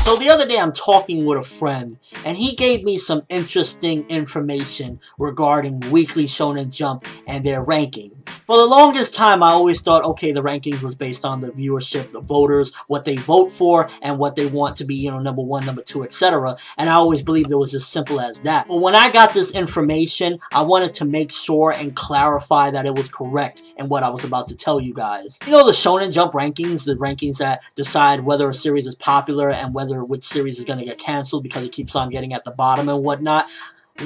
So the other day I'm talking with a friend, and he gave me some interesting information regarding Weekly Shonen Jump and their rankings. For the longest time, I always thought, okay, the rankings was based on the viewership, the voters, what they vote for, and what they want to be, you know, number 1, number 2, etc. And I always believed it was as simple as that. But when I got this information, I wanted to make sure and clarify that it was correct in what I was about to tell you guys. You know the Shonen Jump rankings, the rankings that decide whether a series is popular and which series is going to get canceled because it keeps on getting at the bottom and whatnot.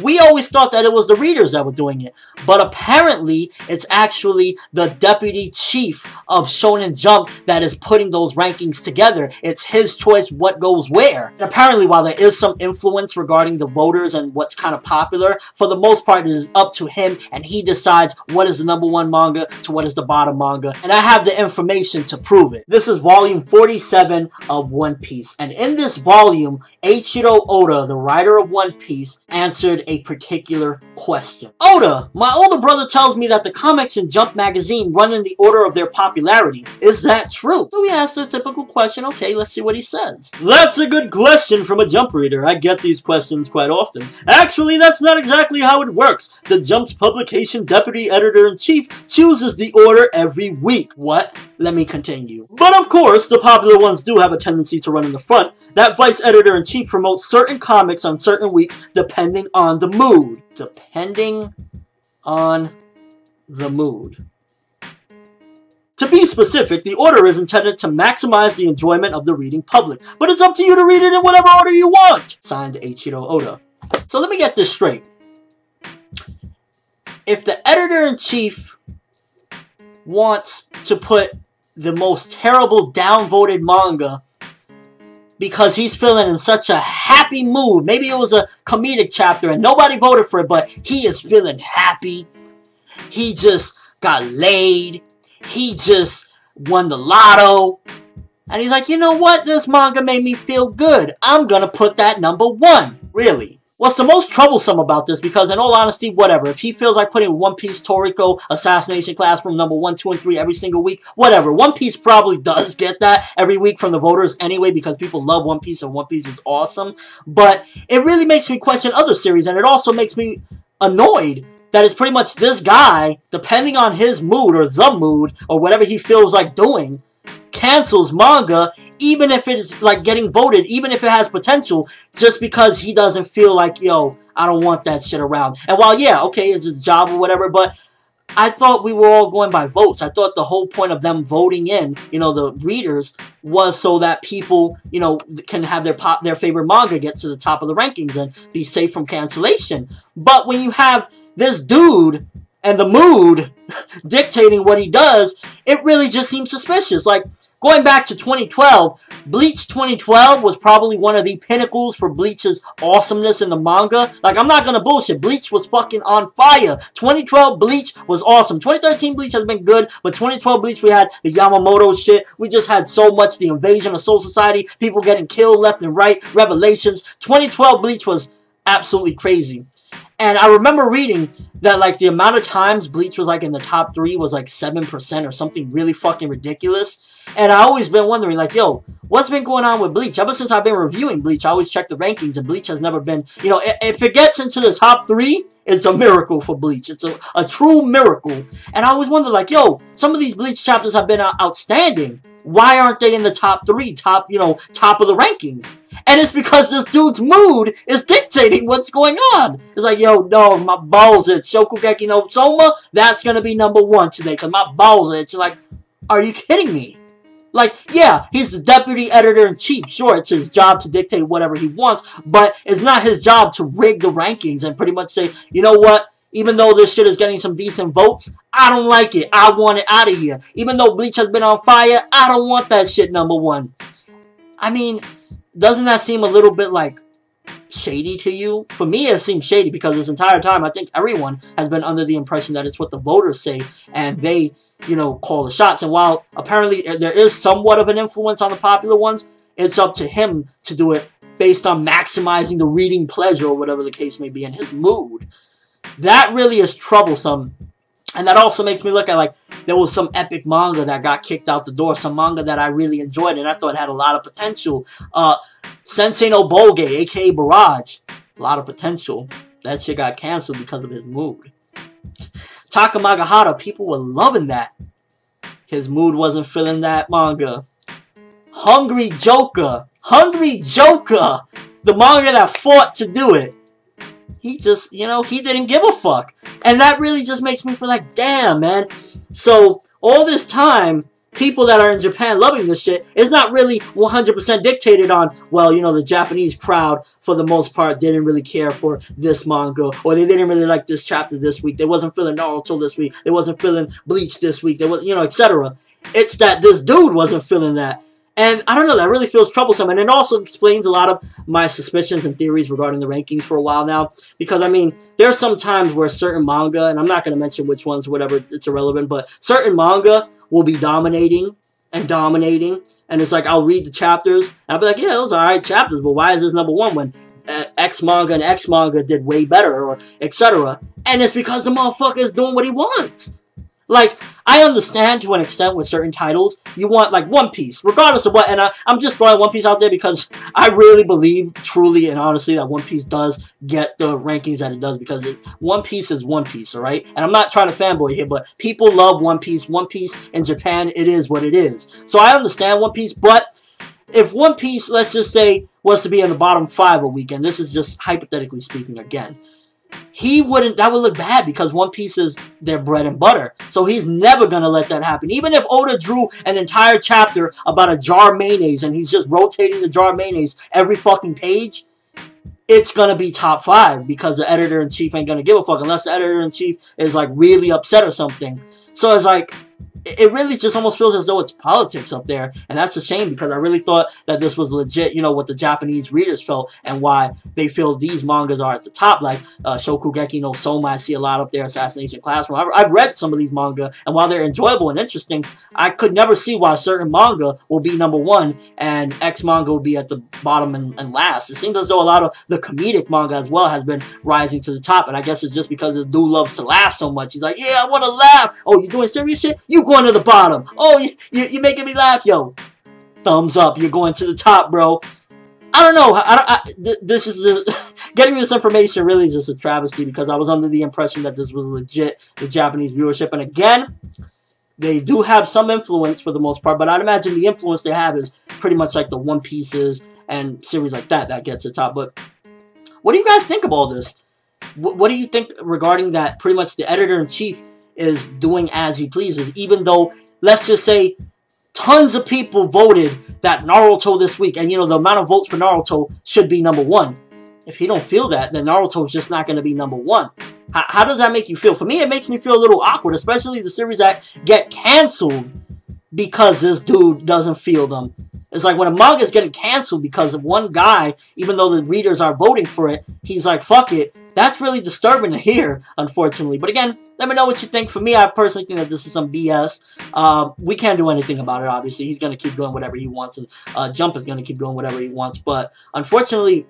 We always thought that it was the readers that were doing it, but apparently it's actually the deputy chief of Shonen Jump that is putting those rankings together. It's his choice what goes where. And apparently, while there is some influence regarding the voters and what's kind of popular, for the most part it is up to him, and he decides what is the number 1 manga to what is the bottom manga, and I have the information to prove it. This is volume 47 of One Piece, and in this volume, Eiichiro Oda, the writer of One Piece, answered a particular question. Oda, my older brother tells me that the comics in Jump magazine run in the order of their popularity. Is that true? So we asked a typical question. Okay, let's see what he says. That's a good question from a Jump reader. I get these questions quite often. Actually, that's not exactly how it works. The Jump's publication deputy editor-in-chief chooses the order every week. What? Let me continue. But of course, the popular ones do have a tendency to run in the front. That vice editor-in-chief promotes certain comics on certain weeks depending on the mood. Depending on the mood. To be specific, the order is intended to maximize the enjoyment of the reading public, but it's up to you to read it in whatever order you want. Signed, Eiichiro Oda. So let me get this straight. If the editor-in-chief wants to put the most terrible downvoted manga because he's feeling in such a happy mood. Maybe it was a comedic chapter and nobody voted for it, but he is feeling happy. He just got laid. He just won the lotto. And he's like, you know what? This manga made me feel good. I'm gonna put that number 1. Really? What's the most troublesome about this, because in all honesty, whatever. If he feels like putting One Piece Toriko Assassination Classroom number 1, 2, and 3 every single week, whatever. One Piece probably does get that every week from the voters anyway, because people love One Piece and One Piece is awesome. But it really makes me question other series, and it also makes me annoyed that it's pretty much this guy, depending on his mood or the mood or whatever he feels like doing, cancels manga, even if it's like getting voted, even if it has potential, just because he doesn't feel like, yo, I don't want that shit around. And while, yeah, okay, it's his job or whatever, but I thought we were all going by votes. I thought the whole point of them voting in, you know, the readers, was so that people, you know, can have their favorite manga get to the top of the rankings and be safe from cancellation. But when you have this dude and the mood dictating what he does, it really just seems suspicious. Like, going back to 2012, Bleach 2012 was probably one of the pinnacles for Bleach's awesomeness in the manga. Like, I'm not gonna bullshit. Bleach was fucking on fire. 2012 Bleach was awesome. 2013 Bleach has been good, but 2012 Bleach, we had the Yamamoto shit. We just had so much, the invasion of Soul Society, people getting killed left and right, revelations. 2012 Bleach was absolutely crazy. And I remember reading that, like, the amount of times Bleach was, like, in the top 3 was, like, 7% or something really fucking ridiculous. And I always been wondering, like, yo, what's been going on with Bleach? Ever since I've been reviewing Bleach, I always check the rankings, and Bleach has never been, you know, if it gets into the top 3, it's a miracle for Bleach. It's a true miracle. And I always wonder, like, yo, some of these Bleach chapters have been outstanding. Why aren't they in the top 3, top of the rankings? And it's because this dude's mood is dictating what's going on. It's like, yo, no, my balls itch. Shokugeki no Soma, that's going to be number 1 today because my balls itch. Like, are you kidding me? Like, yeah, he's the deputy editor-in-chief. Sure, it's his job to dictate whatever he wants, but it's not his job to rig the rankings and pretty much say, you know what? Even though this shit is getting some decent votes, I don't like it. I want it out of here. Even though Bleach has been on fire, I don't want that shit number 1. I mean, doesn't that seem a little bit, like, shady to you? For me, it seems shady because this entire time, I think everyone has been under the impression that it's what the voters say, and they, you know, call the shots. And while apparently there is somewhat of an influence on the popular ones, it's up to him to do it based on maximizing the reading pleasure or whatever the case may be in his mood. That really is troublesome. And that also makes me look at, like, there was some epic manga that got kicked out the door. Some manga that I really enjoyed and I thought had a lot of potential. Sensei no Boge, aka Barrage. A lot of potential. That shit got canceled because of his mood. Takamagahara, people were loving that. His mood wasn't feeling that manga. Hungry Joker. Hungry Joker. The manga that fought to do it. He just, you know, he didn't give a fuck. And that really just makes me feel like, damn, man. So, all this time, people that are in Japan loving this shit is not really 100% dictated on, well, you know, the Japanese crowd, for the most part, didn't really care for this manga, or they didn't really like this chapter this week, they wasn't feeling Naruto this week, they wasn't feeling Bleach this week, they was, you know, etc. It's that this dude wasn't feeling that. And I don't know, that really feels troublesome. And it also explains a lot of my suspicions and theories regarding the rankings for a while now. Because, I mean, there's some times where certain manga, and I'm not going to mention which ones, whatever, it's irrelevant, but certain manga will be dominating and dominating. And it's like, I'll read the chapters, and I'll be like, yeah, those are alright chapters, but why is this number one when X manga and X manga did way better, or etc. And it's because the motherfucker is doing what he wants. Like, I understand to an extent with certain titles, you want, like, One Piece, regardless of what, and I'm just throwing One Piece out there because I really believe, truly and honestly, that One Piece does get the rankings that it does, because One Piece is One Piece, alright? And I'm not trying to fanboy here, but people love One Piece. One Piece in Japan, it is what it is. So I understand One Piece, but if One Piece, let's just say, was to be in the bottom 5 a week, and this is just hypothetically speaking again, that would look bad because One Piece is their bread and butter. So he's never going to let that happen. Even if Oda drew an entire chapter about a jar of mayonnaise and he's just rotating the jar of mayonnaise every fucking page, it's going to be top 5 because the editor-in-chief ain't going to give a fuck unless the editor-in-chief is like really upset or something. So it's like, it really just almost feels as though it's politics up there, and that's a shame because I really thought that this was legit, you know, what the Japanese readers felt and why they feel these mangas are at the top, like Shokugeki no Soma, I see a lot up there, Assassination Classroom. I've read some of these manga, and while they're enjoyable and interesting, I could never see why a certain manga will be number 1 and X manga will be at the bottom and last. It seems as though a lot of the comedic manga as well has been rising to the top, and I guess it's just because the dude loves to laugh so much. He's like, yeah, I want to laugh. Oh, you doing serious shit? You going to the bottom. Oh, you're making me laugh, yo. Thumbs up. You're going to the top, bro. I don't know. This is getting this information really is just a travesty because I was under the impression that this was legit, the Japanese viewership. And again, they do have some influence for the most part, but I'd imagine the influence they have is pretty much like the One Pieces and series like that gets to the top. But what do you guys think of all this? What do you think regarding that? Pretty much the editor-in-chief is doing as he pleases, even though, let's just say, tons of people voted that Naruto this week, and you know, the amount of votes for Naruto should be number 1. If he don't feel that, then Naruto is just not going to be number 1. How does that make you feel? For me, it makes me feel a little awkward, especially the series that get canceled because this dude doesn't feel them. It's like when a manga is getting canceled because of one guy, even though the readers are voting for it, he's like, fuck it. That's really disturbing to hear, unfortunately. But again, let me know what you think. For me, I personally think that this is some BS. We can't do anything about it, obviously. He's going to keep doing whatever he wants, and Jump is going to keep doing whatever he wants. But unfortunately,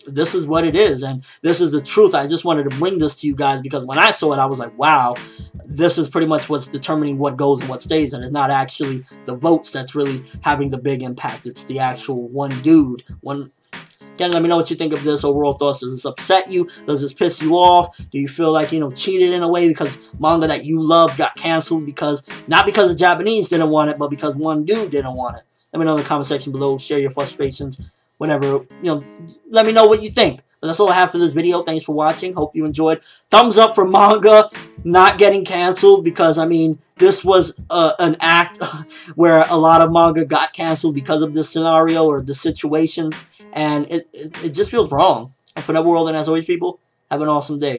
this is what it is, and this is the truth. I just wanted to bring this to you guys because when I saw it, I was like, wow, this is pretty much what's determining what goes and what stays, and it's not actually the votes that's really having the big impact. It's the actual one dude. Again, let me know what you think of this. Overall thoughts. Does this upset you? Does this piss you off? Do you feel like, you know, cheated in a way because manga that you love got canceled because, not because the Japanese didn't want it, but because one dude didn't want it? Let me know in the comment section below. Share your frustrations. Whatever, you know, let me know what you think. But that's all I have for this video. Thanks for watching. Hope you enjoyed. Thumbs up for manga not getting canceled because, I mean, this was an act where a lot of manga got canceled because of this scenario or the situation. And it just feels wrong. And ForneverWorld, and as always, people, have an awesome day.